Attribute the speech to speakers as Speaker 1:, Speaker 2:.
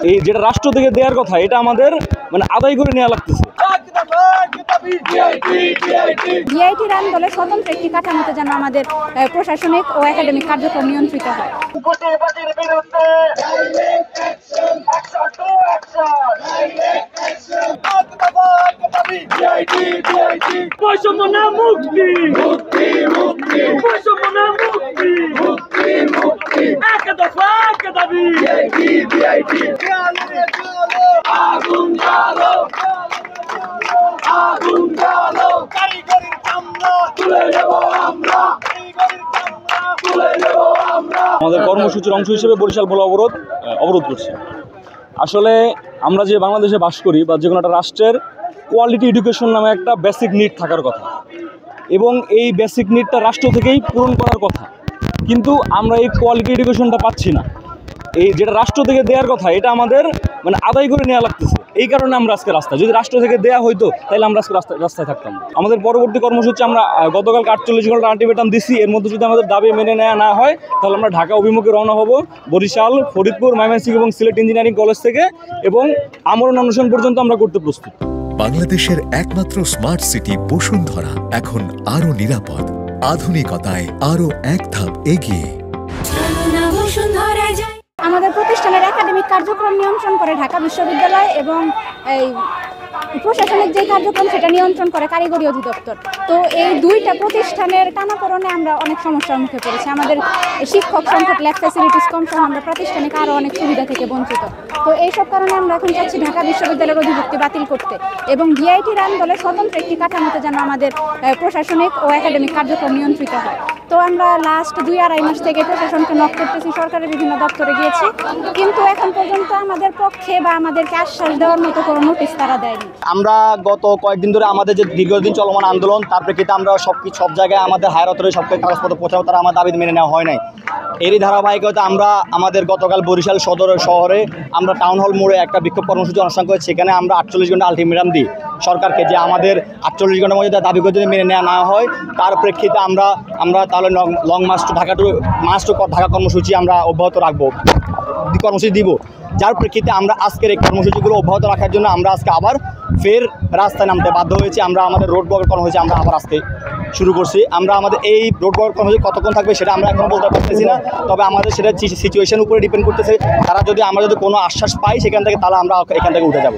Speaker 1: এই যেটা রাষ্ট্র থেকে দেওয়ার কথা এটা আমাদের মানে আদায় করে নেওয়া লাগতেছে।
Speaker 2: ডিআইটির আন্দোলনে স্বতন্ত্র একটি কাঠামোতে যেন আমাদের প্রশাসনিক ও একাডেমিক কার্যক্রম নিয়ন্ত্রিত হয়।
Speaker 1: আমাদের কর্মসূচির অংশ হিসেবে বরিশাল ভোলা অবরোধ করছে। আসলে আমরা যে বাংলাদেশে বাস করি বা যে কোনো একটা রাষ্ট্রের কোয়ালিটি এডুকেশন নামে একটা বেসিক নিড থাকার কথা, এবং এই বেসিক নিডটা রাষ্ট্র থেকেই পূরণ করার কথা, কিন্তু আমরা এই কোয়ালিটি এডুকেশনটা পাচ্ছি না। এই যেটা রাষ্ট্র থেকে দেওয়ার কথা এটা আমাদের মানে আদায় করে নেওয়া লাগতেছে। এই কারণে আমরা আজকে রাস্তায়, যদি রাষ্ট্র থেকে দেওয়া হইতো তাহলে আমরা আজকে রাস্তায় থাকতাম। আমাদের পরবর্তী কর্মসূচি আমরা গতকাল 48 ঘন্টা আলটিমেটাম দিচ্ছি। এর মধ্যে যদি আমাদের দাবি মেনে নেওয়া না হয় তাহলে আমরা ঢাকা অভিমুখে রওনা হব, বরিশাল, ফরিদপুর, ময়মনসিংহ এবং সিলেট ইঞ্জিনিয়ারিং কলেজ থেকে, এবং আমরণ অনশন পর্যন্ত আমরা করতে প্রস্তুত।
Speaker 3: বাংলাদেশের একমাত্র স্মার্ট সিটি বসুন্ধরা এখন আরো নিরাপদ, আধুনিকতায় আরো এক ধাপ এগিয়ে।
Speaker 2: আমাদের প্রতিষ্ঠানের একাডেমিক কার্যক্রম নিয়ন্ত্রণ করে ঢাকা বিশ্ববিদ্যালয়, এবং এই প্রশাসনিক যে কার্যক্রম সেটা নিয়ন্ত্রণ করে কারিগরি অধিদপ্তর। তো এই দুইটা প্রতিষ্ঠানের টানাপোড়েনে আমরা অনেক সমস্যার মুখে পড়েছি। আমাদের শিক্ষক সংকট, ল্যাব ফ্যাসিলিটিস কম সহ আমরা প্রাতিষ্ঠানিক আরও অনেক সুবিধা থেকে বঞ্চিত। তো এইসব কারণে আমরা এখন চাচ্ছি ঢাকা বিশ্ববিদ্যালয়ের অধিভুক্তি বাতিল করতে, এবং ডিআইটির আন্দোলনে স্বতন্ত্র একটি কাঠামোতে যেন আমাদের প্রশাসনিক ও একাডেমিক কার্যক্রম নিয়ন্ত্রিত হয়। তো আমরা লাস্ট 2-2.5 মাস থেকে প্রশাসনকে নক করতেছি, সরকারের বিভিন্ন দপ্তরে গিয়েছি, কিন্তু এখন পর্যন্ত আমাদের পক্ষে বা আমাদেরকে আশ্বাস দেওয়ার মতো কোনো নোটিশ তারা দেয়নি।
Speaker 4: আমরা গত কয়েকদিন ধরে আমাদের যে দীর্ঘদিন চলমান আন্দোলন, তার প্রেক্ষিতে আমরা সব জায়গায় আমাদের হায়ার অথরিটি সব কাগজপত্র পৌঁছাবো, তারা আমার দাবি মেনে নেওয়া হয় নাই। এরই ধারাবাহিকতা আমরা আমাদের গতকাল বরিশাল সদর শহরে আমরা টাউন হল মোড়ে একটা বিক্ষোভ কর্মসূচি অনুষ্ঠান করেছি। সেখানে আমরা 48 ঘন্টা আলটিমেটাম দিই সরকারকে, যে আমাদের 48 ঘন্টার মধ্যে দাবি করে যদি মেনে নেওয়া না হয় তার প্রেক্ষিতে আমরা তাহলে লং মার্চ টু ঢাকা কর্মসূচি আমরা অব্যাহত রাখবো, কর্মসূচি দিব। যার প্রেক্ষিতে আমরা আজকের এই কর্মসূচিগুলো অব্যাহত রাখার জন্য আমরা আজকে আবার ফের রাস্তায় নামতে বাধ্য হয়েছি। আমরা আমাদের রোড ব্লকের কর্মসূচি আমরা আবার আজকে শুরু করছি। আমরা আমাদের এই রোড ব্লকের কর্মসূচি কতক্ষণ থাকবে সেটা আমরা এখন বলতে পারতেছি না, তবে আমাদের সেটা সিচুয়েশন উপরে ডিপেন্ড করতেছে। তারা যদি আমরা কোনো আশ্বাস পাই সেখান থেকে, তাহলে আমরা এখান থেকে উঠে যাব।